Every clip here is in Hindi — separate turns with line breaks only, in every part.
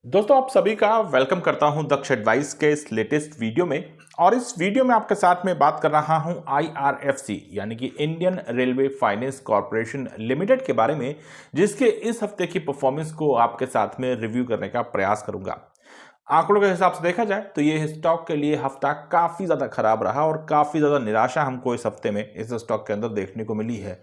दोस्तों आप सभी का वेलकम करता हूं दक्ष एडवाइस के इस लेटेस्ट वीडियो में। और इस वीडियो में आपके साथ में बात कर रहा हूं IRFC यानी कि Indian railway finance corporation limited के बारे में, जिसके इस हफ्ते की परफॉर्मेंस को आपके साथ में रिव्यू करने का प्रयास करूंगा। आंकड़ों के हिसाब से देखा जाए तो ये स्टॉक के लिए हफ्ता काफी ज्यादा खराब रहा और काफी ज्यादा निराशा हमको इस हफ्ते में इस स्टॉक के अंदर देखने को मिली है।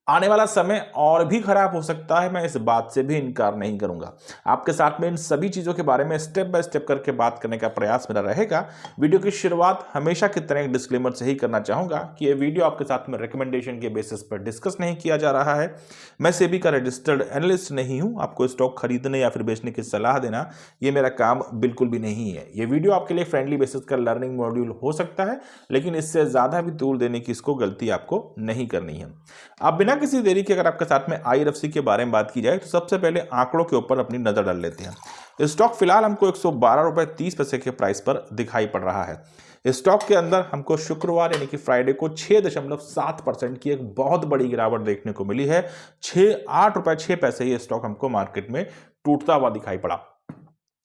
आने वाला समय और भी खराब हो सकता है, मैं इस बात से भी इनकार नहीं करूंगा। आपके साथ में इन सभी चीजों के बारे में स्टेप बाय स्टेप करके बात करने का प्रयास मेरा रहेगा। वीडियो की शुरुआत हमेशा की तरह एक डिस्क्लेमर से ही करना चाहूंगा कि ये वीडियो आपके साथ में रिकमेंडेशन के बेसिस पर डिस्कस नहीं किया जा रहा है। मैं सेबी का रजिस्टर्ड एनालिस्ट नहीं हूं। आपको स्टॉक खरीदने या फिर बेचने की सलाह देना ये मेरा काम बिल्कुल भी नहीं है। ये वीडियो आपके लिए फ्रेंडली बेसिस का लर्निंग मॉड्यूल हो सकता है, लेकिन इससे ज्यादा भी दूर देने की इसको गलती आपको नहीं करनी है। आप बिना किसी देरी के अगर आपके साथ में IRFC के बारे में बात की जाए तो सबसे पहले आंकड़ों के ऊपर अपनी नजर डाल लेते हैं। स्टॉक फिलहाल हमको 112.30 रुपए के प्राइस पर दिखाई पड़ रहा है। स्टॉक के अंदर हमको शुक्रवार यानी कि फ्राइडे को 6.7% की एक बहुत बड़ी गिरावट देखने को मिली है। 8 रुपए 6 पैसे ये स्टॉक हमको मार्केट में टूटता हुआ दिखाई पड़ा।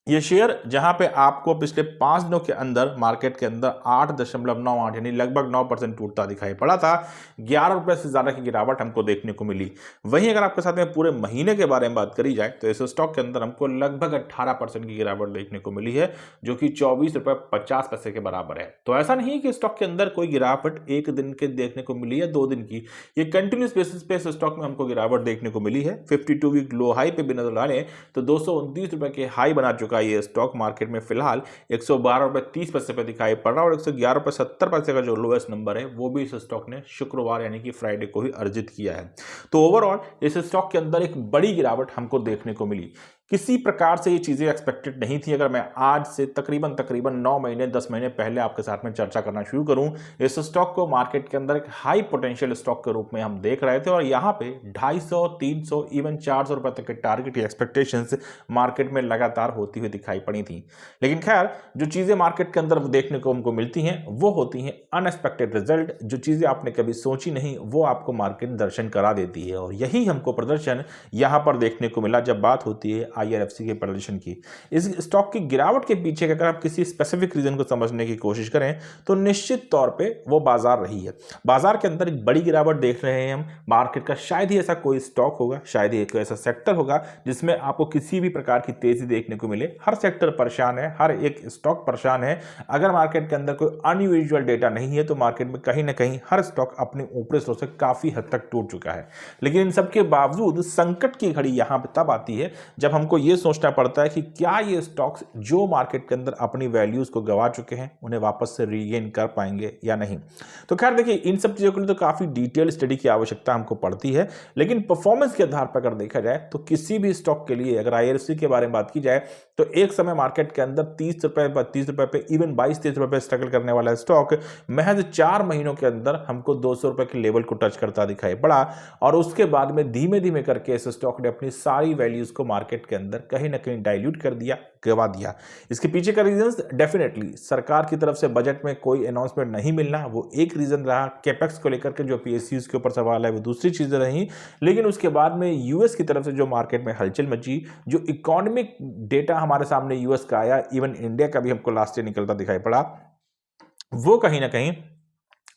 ये शेयर जहां पे आपको पिछले 5 दिनों के अंदर मार्केट के अंदर 8.98 यानी लगभग 9% टूटता दिखाई पड़ा था, 11 रुपए से ज्यादा की गिरावट हमको देखने को मिली। वहीं अगर आपके साथ में पूरे महीने के बारे में बात करी जाए तो इस स्टॉक के अंदर हमको लगभग 18% की गिरावट देखने को मिली है, जो कि 24 रुपए 50 पैसे के बराबर है। तो ऐसा नहीं कि स्टॉक के अंदर कोई गिरावट एक दिन के देखने को मिली है, 2 दिन की, ये कंटिन्यूस बेसिस पे इस स्टॉक में हमको गिरावट देखने को मिली है। 52 वीक लो हाई पे भी नजर डालें तो 229 रुपए के हाई बना चुका ये स्टॉक मार्केट में फिलहाल 112.30 रुपए पे दिखाई पड़ रहा है और 111.70 का जो लोएस्ट नंबर है वो भी इस स्टॉक ने शुक्रवार यानी कि फ्राइडे को ही अर्जित किया है। तो ओवरऑल इस स्टॉक के अंदर एक बड़ी गिरावट हमको देखने को मिली। किसी प्रकार से ये चीजें एक्सपेक्टेड नहीं थी। अगर मैं आज से तकरीबन 9 महीने 10 महीने पहले आपके साथ में चर्चा करना शुरू करूं, इस स्टॉक को मार्केट के अंदर एक हाई पोटेंशियल स्टॉक के रूप में हम देख रहे थे और यहाँ पे 250 300 इवन 400 रुपए तक के टारगेट की एक्सपेक्टेशंस मार्केट में लगातार होती हुई दिखाई पड़ी थी। लेकिन खैर, जो चीजें मार्केट के अंदर देखने को हमको मिलती हैं वो होती हैं अनएक्सपेक्टेड रिजल्ट। जो चीजें आपने कभी सोची नहीं वो आपको मार्केट दर्शन करा देती है और यही हमको प्रदर्शन यहां पर देखने को मिला जब बात होती है IRFC के प्रदर्शन की। इस स्टॉक की गिरावट के पीछे अगर आप किसी स्पेसिफिक रीजन को समझने की कोशिश करें तो निश्चित तौर पे वो बाजार रही है। बाजार के अंदर एक बड़ी गिरावट देख रहे हैं हम। मार्केट का शायद ही ऐसा कोई स्टॉक होगा, शायद ही कोई ऐसा सेक्टर होगा जिसमें आपको किसी भी प्रकार की तेजी देखने को मिले। हर सेक्टर परेशान है, हर एक स्टॉक परेशान है। अगर मार्केट के अंदर कोई अनयूजुअल डेटा नहीं है तो मार्केट में कहीं ना कहीं हर स्टॉक अपने ऊपरी स्रोत से काफी हद तक टूट चुका है। लेकिन इन सबके बावजूद संकट की घड़ी यहां पर तब आती है जब हमको यह सोचना पड़ता है कि क्या ये स्टॉक्स जो मार्केट के अंदर अपनी वैल्यूज को गवा चुके हैं उन्हें वापस से रीगेन कर पाएंगे या नहीं। तो खैर देखिए, इन सब चीजों के लिए तो काफी डिटेल स्टडी की आवश्यकता हमको पड़ती है। लेकिन परफॉर्मेंस के आधार पर अगर देखा जाए तो किसी भी स्टॉक के लिए अगर IRFC के बारे में बात की जाए तो एक समय मार्केट के अंदर 30 रुपए 32 रुपए पे इवन 22-23 रुपए पे स्ट्रगल करने वाला स्टॉक महज 4 महीनों के अंदर हमको 200 रुपए के लेवल को टच करता दिखाई पड़ा और उसके बाद में धीमे धीमे करके इस स्टॉक ने अपनी सारी वैल्यूज को मार्केट के अंदर कहीं ना कहीं डाइल्यूट कर दिया, गवा दिया। इसके पीछे का रीजन डेफिनेटली सरकार की तरफ से बजट में कोई अनाउंसमेंट नहीं मिलना वो एक रीजन रहा। कैपेक्स को लेकर के जो PSUs के ऊपर सवाल है वो दूसरी चीजें रही। लेकिन उसके बाद में US की तरफ से जो मार्केट में हलचल मची, जो इकोनॉमिक डेटा हमारे सामने US का आया, इवन इंडिया का भी हमको लास्ट ईयर निकलता दिखाई पड़ा, वो कहीं ना कहीं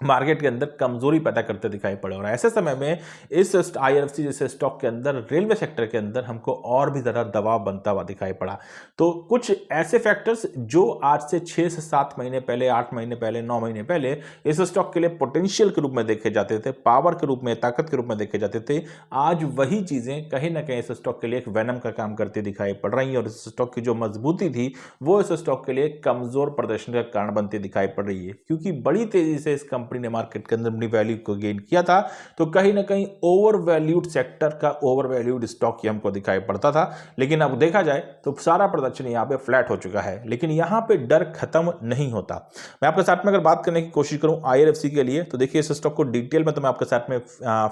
मार्केट के अंदर कमजोरी पैदा करते दिखाई पड़े। और ऐसे समय में इस IRFC जैसे स्टॉक के अंदर रेलवे सेक्टर के अंदर हमको और भी ज्यादा दबाव बनता हुआ दिखाई पड़ा। तो कुछ ऐसे फैक्टर्स जो आज से 6 से 7 महीने पहले, 8 महीने पहले, 9 महीने पहले इस स्टॉक के लिए पोटेंशियल के रूप में देखे जाते थे, पावर के रूप में, ताकत के रूप में देखे जाते थे, आज वही चीजें कहीं ना कहीं इस स्टॉक के लिए एक वेनम का काम करती दिखाई पड़ रही है। और इस स्टॉक की जो मजबूती थी वो इस स्टॉक के लिए कमजोर प्रदर्शन का कारण बनती दिखाई पड़ रही है, क्योंकि बड़ी तेजी से इस कंपनी ने मार्केट के अंदर अपनी वैल्यू को गेन किया था। तो कहीं ना कहीं ओवर वैल्यूड सेक्टर का ओवर वैल्यूड स्टॉक हमको दिखाई पड़ता था। लेकिन अब देखा जाए तो सारा प्रदर्शन यहाँ पे फ्लैट हो चुका है। लेकिन यहाँ पे डर खत्म नहीं होता। मैं आपके साथ में अगर बात करने की कोशिश करूं IRFC के लिए तो देखिए, इस स्टॉक को डिटेल में तो मैं आपके साथ में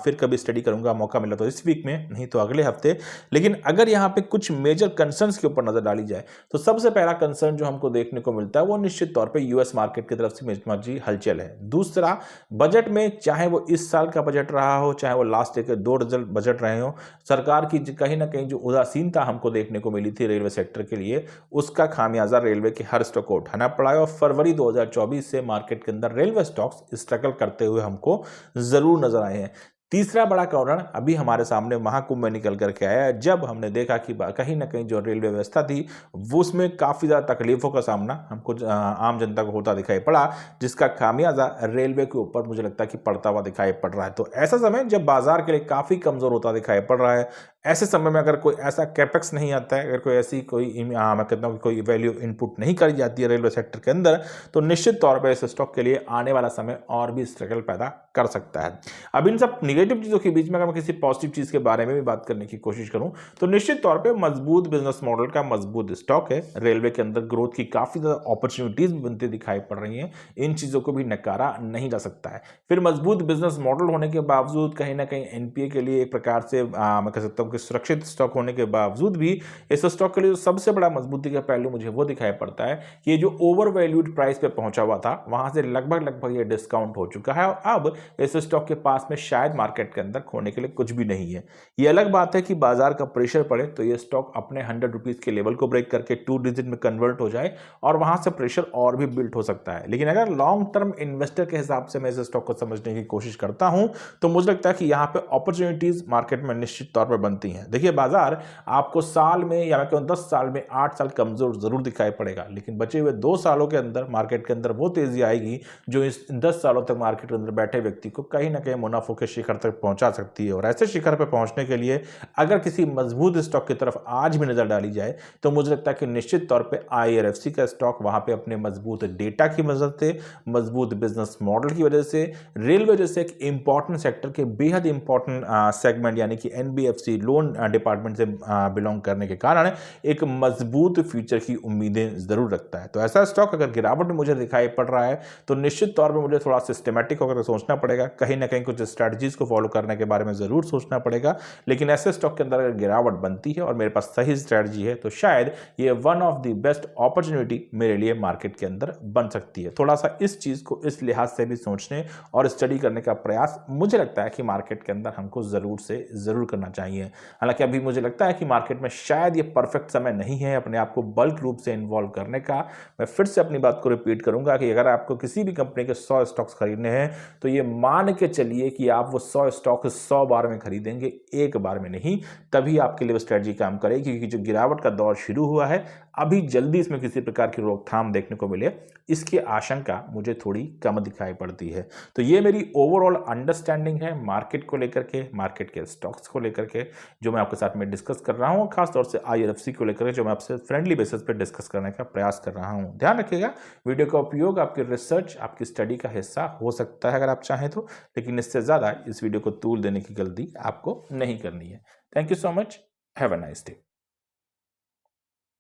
फिर कभी स्टडी करूंगा, मौका मिला तो इस वीक में, नहीं तो अगले हफ्ते। लेकिन अगर यहाँ पे कुछ मेजर कंसर्न्स के ऊपर नजर डाली जाए तो सबसे पहला कंसर्न जो हमको देखने को मिलता है वो निश्चित तौर पर US मार्केट की तरफ से मची हलचल है। दूसरा दूसरा, बजट में चाहे वो इस साल का बजट रहा हो, चाहे वो लास्ट एक 2 रिजल्ट बजट रहे हो, सरकार की कहीं ना कहीं जो उदासीनता हमको देखने को मिली थी रेलवे सेक्टर के लिए, उसका खामियाजा रेलवे के हर स्टॉक को उठाना पड़ा है और फरवरी 2024 से मार्केट के अंदर रेलवे स्टॉक्स स्ट्रगल करते हुए हमको जरूर नजर आए हैं। तीसरा बड़ा कारण अभी हमारे सामने महाकुंभ में निकल करके आया है, जब हमने देखा कि कहीं ना कहीं जो रेलवे व्यवस्था थी वो उसमें काफ़ी ज़्यादा तकलीफों का सामना हमको आम जनता को होता दिखाई पड़ा, जिसका खामियाजा रेलवे के ऊपर मुझे लगता है कि पड़ता हुआ दिखाई पड़ रहा है। तो ऐसा समय जब बाजार के लिए काफ़ी कमज़ोर होता दिखाई पड़ रहा है, ऐसे समय में अगर कोई ऐसा कैपेक्स नहीं आता है, अगर कोई ऐसी मैं कहता हूँ कि कोई वैल्यू इनपुट नहीं करी जाती है रेलवे सेक्टर के अंदर, तो निश्चित तौर पर इस स्टॉक के लिए आने वाला समय और भी स्ट्रगल पैदा कर सकता है। अब इन सब निगेटिव चीज़ों के बीच में अगर मैं किसी पॉजिटिव चीज़ के बारे में भी बात करने की कोशिश करूं, तो निश्चित तौर पे मजबूत बिजनेस मॉडल का मजबूत स्टॉक है। रेलवे के अंदर ग्रोथ की काफ़ी ज़्यादा अपॉर्चुनिटीज भी बनती दिखाई पड़ रही हैं, इन चीज़ों को भी नकारा नहीं जा सकता है। फिर मजबूत बिजनेस मॉडल होने के बावजूद कहीं ना कहीं एनपीए के लिए एक प्रकार से मैं कह सकता हूँ कि सुरक्षित स्टॉक होने के बावजूद भी इस स्टॉक के लिए सबसे बड़ा मजबूती का पहलू मुझे वो दिखाई पड़ता है कि ये जो ओवर वैल्यूड प्राइस पे पहुंचा हुआ था, वहां से लगभग ये डिस्काउंट हो चुका है और अब इस स्टॉक के पास में शायद मार्केट के अंदर खोने के लिए कुछ भी नहीं है। ये अलग बात है कि बाजार का प्रेशर पड़े तो ये स्टॉक अपने 100 रुपीज के लेवल को ब्रेक करके 2 डिजिट में कन्वर्ट हो जाए और वहां से प्रेशर और भी बिल्ड हो सकता है। लेकिन अगर लॉन्ग टर्म इन्वेस्टर के हिसाब से मैं इस स्टॉक को समझने की कोशिश करता हूं, तो मुझे लगता है कि यहाँ पे अपॉर्चुनिटीज मार्केट में निश्चित तौर पर बनती हैं। देखिए, बाजार आपको साल में या मैं कहूँ 10 साल में 8 साल कमजोर जरूर दिखाई पड़ेगा, लेकिन बचे हुए 2 सालों के अंदर मार्केट के अंदर वो तेजी आएगी जो इस 10 सालों तक मार्केट के अंदर बैठे व्यक्ति को कहीं ना कहीं मुनाफों के शिखर तक पहुंचा सकती है। और ऐसे शिखर पर पहुंचने के लिए अगर किसी मजबूत स्टॉक की तरफ आज भी नजर डाली जाए, तो मुझे लगता है कि निश्चित तौर पे आईआरएफसी का स्टॉक वहां पे अपने मजबूत डेटा की मदद से, मजबूत बिजनेस मॉडल की वजह से, रेलवे जैसे एक इंपॉर्टेंट सेक्टर के बेहद इंपॉर्टेंट सेगमेंट यानी कि एनबीएफसी लोन डिपार्टमेंट से बिलोंग करने के कारण एक मजबूत फ्यूचर की उम्मीदें जरूर रखता है। तो ऐसा स्टॉक अगर गिरावट में मुझे दिखाई पड़ रहा है, तो निश्चित तौर पर मुझे थोड़ा सिस्टमैटिक होकर सोचना पड़ेगा, कहीं ना कहीं कुछ स्ट्रैटेजीज को फॉलो करने के बारे में जरूर सोचना पड़ेगा। लेकिन ऐसे स्टॉक के अंदर अगर गिरावट बनती है और मेरे पास सही स्ट्रैटेजी है, तो शायद ये one of the best opportunity मेरे लिए मार्केट के अंदर बन सकती है। थोड़ा सा इस चीज को इस लिहाज से भी सोचने और स्टडी करने का प्रयास मुझे लगता है कि मार्केट के अंदर हमको जरूर से जरूर करना चाहिए। हालांकि अभी मुझे लगता है कि मार्केट में शायद ये परफेक्ट समय नहीं है अपने आप को बल्क रूप से इन्वॉल्व करने का। मैं फिर से अपनी बात को रिपीट करूंगा कि अगर आपको किसी भी कंपनी के 100 स्टॉक्स खरीदने हैं, तो ये मान के चलिए कि आप वो 100 स्टॉक 100 बार में खरीदेंगे, एक बार में नहीं। तभी आपके लिए वो स्ट्रेटजी काम करेगी, क्योंकि जो गिरावट का दौर शुरू हुआ है, अभी जल्दी इसमें किसी प्रकार की रोकथाम देखने को मिले, इसकी आशंका मुझे थोड़ी कम दिखाई पड़ती है। तो ये मेरी ओवरऑल अंडरस्टैंडिंग है मार्केट को लेकर के, मार्केट के स्टॉक्स को लेकर के, जो मैं आपके साथ में डिस्कस कर रहा हूँ, खासतौर से आईआरएफसी को लेकर के, जो मैं आपसे फ्रेंडली बेसिस पे डिस्कस करने का प्रयास कर रहा हूँ। ध्यान रखिएगा, वीडियो का उपयोग आपकी रिसर्च, आपकी स्टडी का हिस्सा हो सकता है अगर आप चाहें तो, लेकिन इससे ज़्यादा इस वीडियो को तूल देने की गलती आपको नहीं करनी है। Thank you so much, have a nice day.